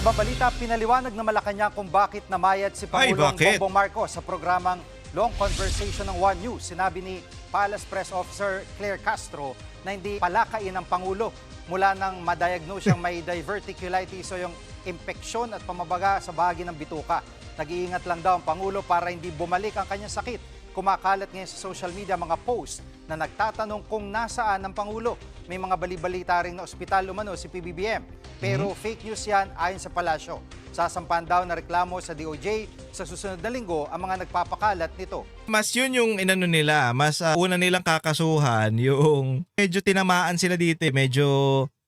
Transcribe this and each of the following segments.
ibang balita, pinaliwanag na Malacanang kung bakit namayat si Pangulong bakit? Bongbong Marcos sa programang Long Conversation ng One News. Sinabi ni Palace Press Officer Claire Castro na hindi palakain ng Pangulo mula nang madiagnose siyang may diverticulitis o yung impeksyon at pamabaga sa bahagi ng bituka. Nag-iingat lang daw ang Pangulo para hindi bumalik ang kanyang sakit. Kumakalat ngayon sa social media mga post na nagtatanong kung nasaan ang Pangulo. May mga bali-balita rin na ospital umano si PBBM. Pero fake news yan ayon sa palasyo. Sasampan daw na reklamo sa DOJ sa susunod na linggo ang mga nagpapakalat nito. Mas yun yung inano nila, mas una nilang kakasuhan yung medyo tinamaan sila dito, medyo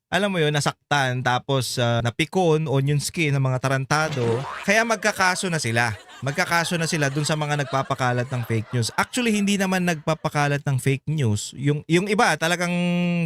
alam mo yun, nasaktan tapos napikon, onion skin ng mga tarantado. Kaya magkakaso na sila. Magkakaso na sila dun sa mga nagpapakalat ng fake news. Actually, hindi naman nagpapakalat ng fake news. Yung iba talagang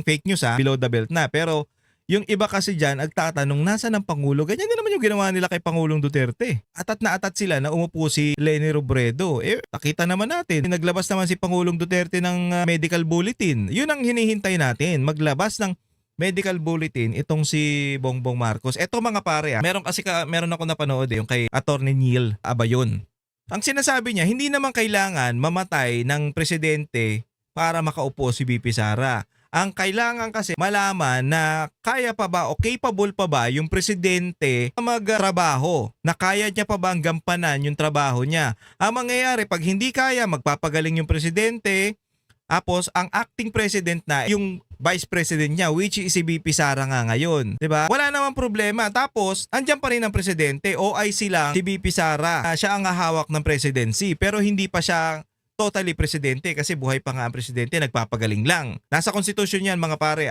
fake news below the belt na. Pero yung iba kasi dyan, nagtatanong, nasaan ang Pangulo? Ganyan din naman yung ginawa nila kay Pangulong Duterte. Atat na atat sila na umupo si Leni Robredo. Nakita naman natin, naglabas naman si Pangulong Duterte ng medical bulletin. Yun ang hinihintay natin, maglabas ng medical bulletin itong si Bongbong Marcos. Eto mga pare, meron ako napanood yung kay Attorney Neil Abayon. Ang sinasabi niya, hindi naman kailangan mamatay ng presidente para makaupo si VP Sara. Ang kailangan kasi malaman na kaya pa ba o capable pa ba yung presidente na magtrabaho, na kaya niya pa ba ang gampanan yung trabaho niya. Ang mangyayari, pag hindi kaya, magpapagaling yung presidente, tapos ang acting president na yung vice president niya, which is si VP Sara nga ngayon. Diba? Wala namang problema. Tapos, andyan pa rin ang presidente, OIC lang si VP Sara. Siya ang hahawak ng presidency, pero hindi pa siya totally presidente kasi buhay pa nga ang presidente, nagpapagaling lang. Nasa konstitusyon yan mga pare.